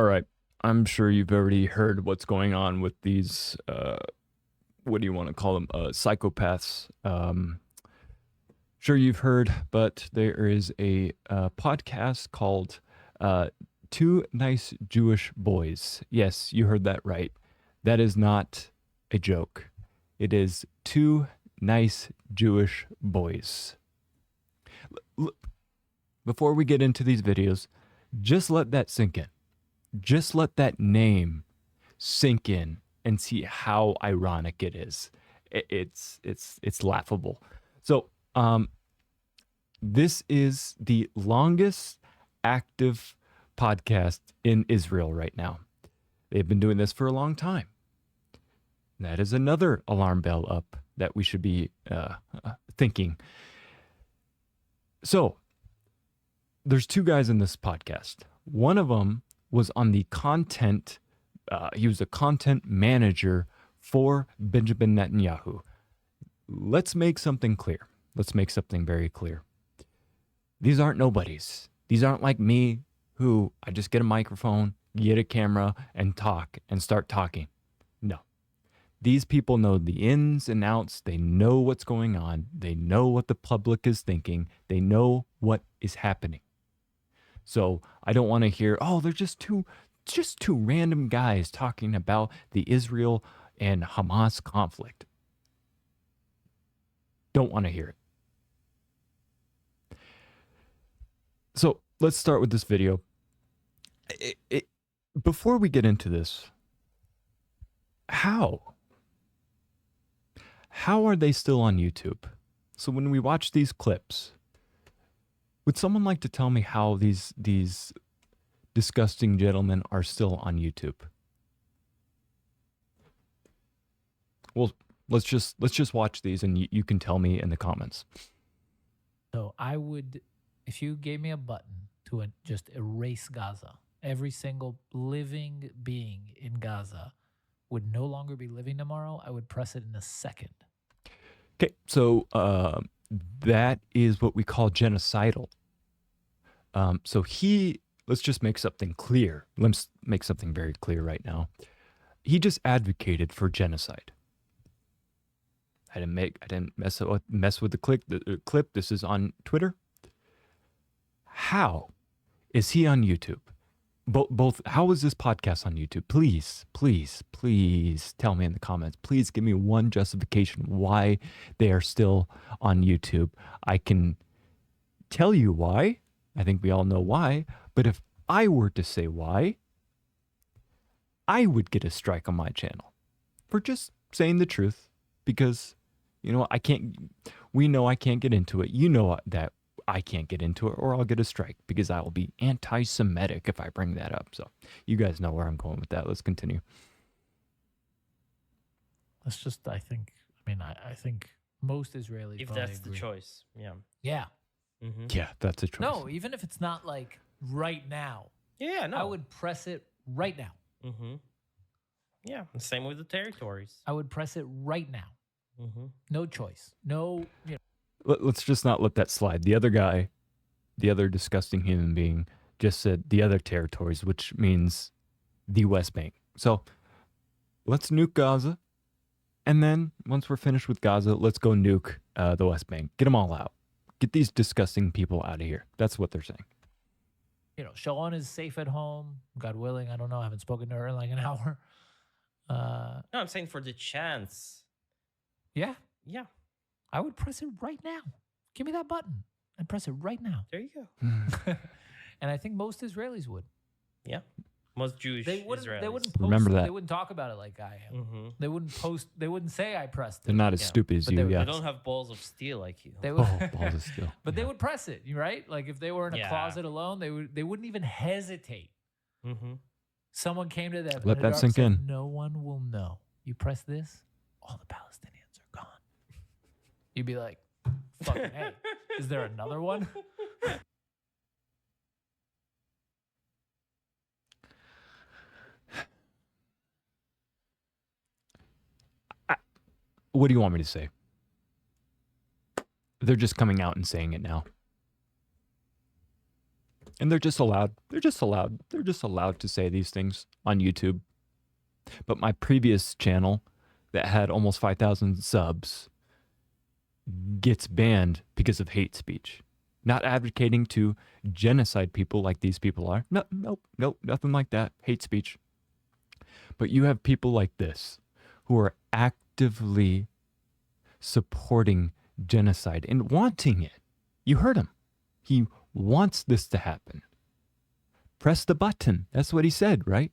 All right. I'm sure you've already heard what's going on with these, what do you want to call them? Psychopaths. Sure you've heard, but there is a podcast called Two Nice Jewish Boys. Yes, you heard that right. That is not a joke. It is Two Nice Jewish Boys. Before we get into these videos, just let that sink in. Just let that name sink in and see how ironic it is. It's laughable. So, this is the longest active podcast in Israel right now. They've been doing this for a long time. That is another alarm bell up that we should be thinking. So, there's two guys in this podcast. One of them was on the content, he was a content manager for Benjamin Netanyahu. Let's make something clear. Let's make something very clear. These aren't nobodies. These aren't like me, who I just get a microphone, get a camera, and talk and start talking. No. These people know the ins and outs. They know what's going on. They know what the public is thinking. They know what is happening. So I don't want to hear, oh, they're just two random guys talking about the Israel and Hamas conflict. Don't want to hear it. So let's start with this video. Before we get into this, how are they still on YouTube? So when we watch these clips, would someone like to tell me how these disgusting gentlemen are still on YouTube? Well, let's just watch these, and you can tell me in the comments. So I would, if you gave me a button to just erase Gaza, every single living being in Gaza would no longer be living tomorrow, I would press it in a second. Okay, so that is what we call genocidal. Let's just make something clear. Let's make something very clear right now. He just advocated for genocide. I didn't mess with the clip. This is on Twitter. How is he on YouTube? Both. How is this podcast on YouTube? Please tell me in the comments. Please give me one justification why they are still on YouTube. I can tell you why. I think we all know why. But if I were to say why, I would get a strike on my channel for just saying the truth, because we know I can't get into it. You know that I can't get into it, or I'll get a strike because I will be anti-Semitic if I bring that up. So you guys know where I'm going with that. Let's continue. Let's just, I think most Israelis. If that's the choice. Yeah. Yeah. Mm-hmm. Yeah, that's a choice. No, even if it's not like right now. Yeah, no. I would press it right now. Mm-hmm. Yeah, the same with the territories. I would press it right now. Mm-hmm. No choice. No. Let's just not let that slide. The other guy, the other disgusting human being, just said the other territories, which means the West Bank. So let's nuke Gaza. And then once we're finished with Gaza, let's go nuke the West Bank. Get them all out. Get these disgusting people out of here. That's what they're saying. Sharon is safe at home. God willing. I don't know. I haven't spoken to her in like an hour. No, I'm saying for the chance. Yeah. Yeah. I would press it right now. Give me that button and press it right now. There you go. And I think most Israelis would. Yeah. Most Jewish Israelis. They wouldn't post, remember that. They wouldn't talk about it like I am. Mm-hmm. They wouldn't post. They wouldn't say I pressed it. They're not as stupid as But you. they Yeah. They don't have balls of steel like you. They would, balls of steel. But they would press it, right? Like if they were in a Yeah. closet alone, they wouldn't even hesitate. Mm-hmm. Someone came to them. Let in the that dark, sink said, in. No one will know. You press this, all the Palestinians are gone. You'd be like, fucking hey, is there another one? What do you want me to say? They're just coming out and saying it now. And they're just allowed. They're just allowed. They're just allowed to say these things on YouTube. But my previous channel that had almost 5,000 subs gets banned because of hate speech. Not advocating to genocide people like these people are. No, nope, nothing like that. Hate speech. But you have people like this who are actively supporting genocide and wanting it. You heard him. He wants this to happen. Press the button. That's what he said, right?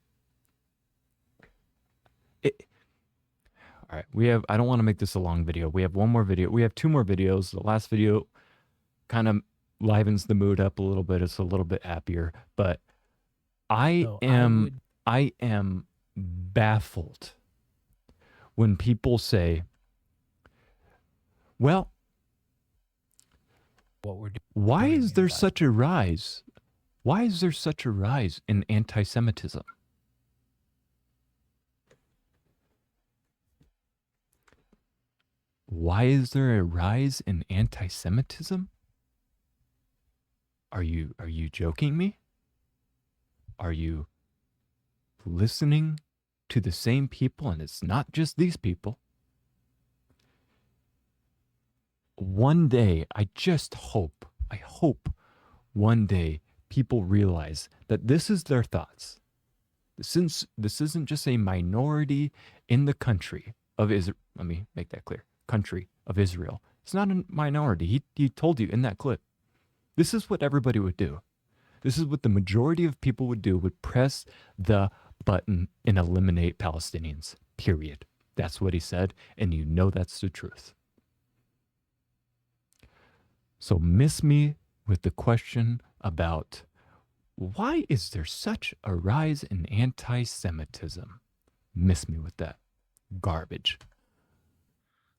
All right, I don't want to make this a long video. We have one more video. We have two more videos. The last video kind of livens the mood up a little bit. It's a little bit happier, but I am baffled when people say, well, what we're doing. why is there such a rise? Why is there such a rise in anti-Semitism? Why is there a rise in anti-Semitism? Are you joking me? Are you listening to the same people? And it's not just these people. One day, I hope one day people realize that this is their thoughts. This isn't just a minority in the country of Israel. Let me make that clear. Country of Israel. It's not a minority. He told you in that clip. This is what everybody would do. This is what the majority of people would do, would press the button and eliminate Palestinians, period. That's what he said, and you know that's the truth. So miss me with the question about why is there such a rise in anti-Semitism? Miss me with that garbage.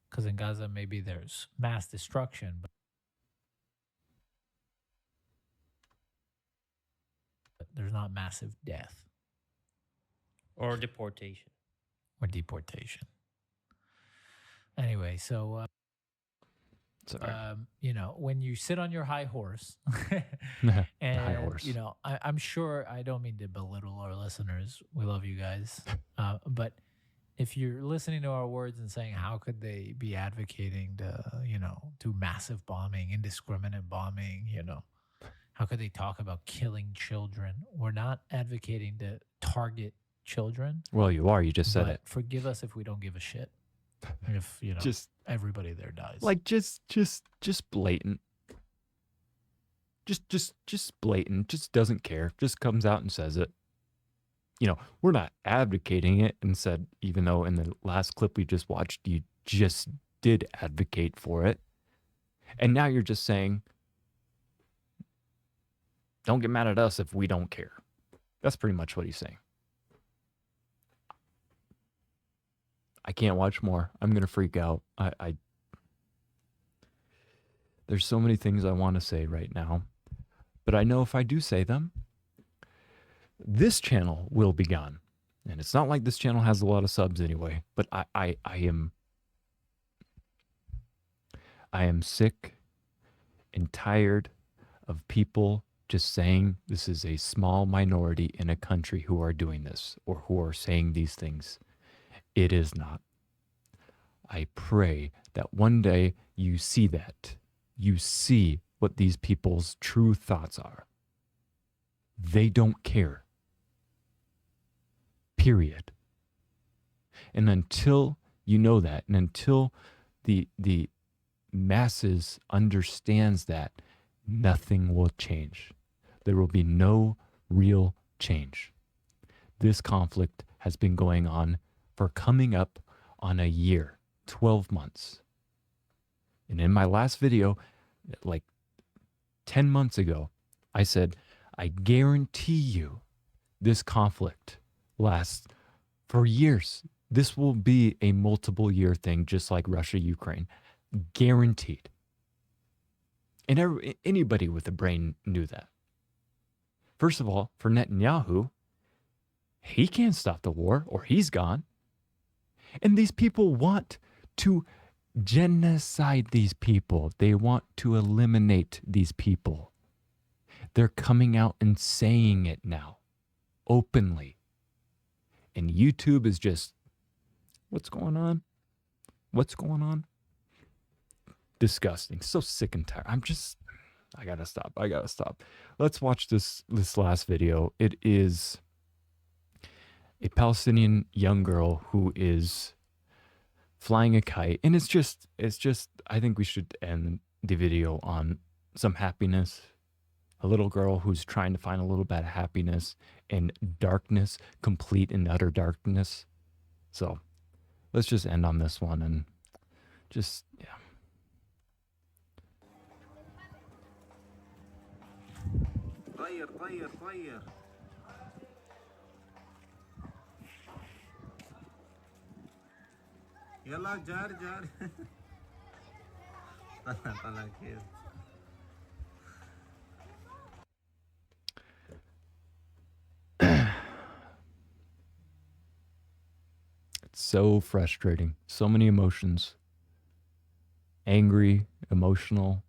Because in Gaza, maybe there's mass destruction, but there's not massive death Or deportation. or deportation. Anyway, so you know, when you sit on your high horse, and high horse. you know, I'm sure, I don't mean to belittle our listeners. We love you guys, but if you're listening to our words and saying, how could they be advocating to, you know, do massive bombing, indiscriminate bombing, you know, how could they talk about killing children? We're not advocating to target children. Well, you are. You just said it. Forgive us if we don't give a shit. If, you know, Just everybody there dies. like just blatant. Just blatant. Just doesn't care. Just comes out and says it. You know, we're not advocating it, and said, even though in the last clip we just watched, you just did advocate for it. And now you're just saying, don't get mad at us if we don't care. That's pretty much what he's saying. I can't watch more. I'm going to freak out. There's so many things I want to say right now, but I know if I do say them, this channel will be gone. And it's not like this channel has a lot of subs anyway, but I am sick and tired of people just saying this is a small minority in a country who are doing this or who are saying these things. It is not. I pray that one day you see that. You see what these people's true thoughts are. They don't care. Period. And until you know that, and until the masses understands that, nothing will change. There will be no real change. This conflict has been going on for coming up on a year, 12 months. And in my last video, like 10 months ago, I said, I guarantee you this conflict lasts for years. This will be a multiple year thing, just like Russia, Ukraine. Guaranteed. And anybody with a brain knew that. First of all, for Netanyahu, he can't stop the war or he's gone. And these people want to genocide these people. They want to eliminate these people. They're coming out and saying it now openly. And YouTube is just, what's going on? What's going on? Disgusting. So sick and tired. I gotta stop. Let's watch this last video. It is a Palestinian young girl who is flying a kite. And it's just, I think we should end the video on some happiness. A little girl who's trying to find a little bit of happiness in darkness, complete and utter darkness. So let's just end on this one and just, yeah. طير يلا جار طلع كيف It's so frustrating. So many emotions. Angry, emotional,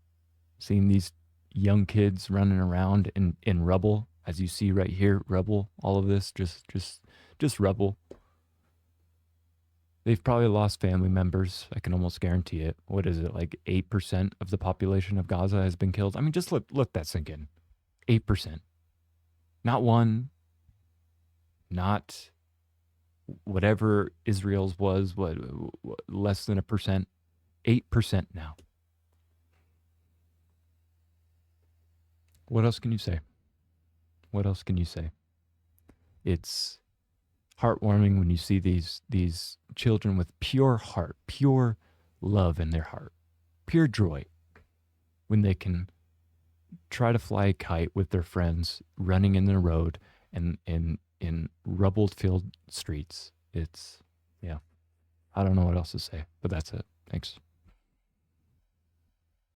seeing these young kids running around in rubble, as you see right here, rubble, all of this, just rubble. They've probably lost family members. I can almost guarantee it. What is it, like 8% of the population of Gaza has been killed? I mean, just let that sink in. 8%. Not one, not whatever Israel's was, what less than 1%, 8% now. What else can you say? What else can you say? It's heartwarming when you see these children with pure heart, pure love in their heart, pure joy, when they can try to fly a kite with their friends running in the road and in rubble-filled streets. It's, yeah, I don't know what else to say, but that's it. Thanks.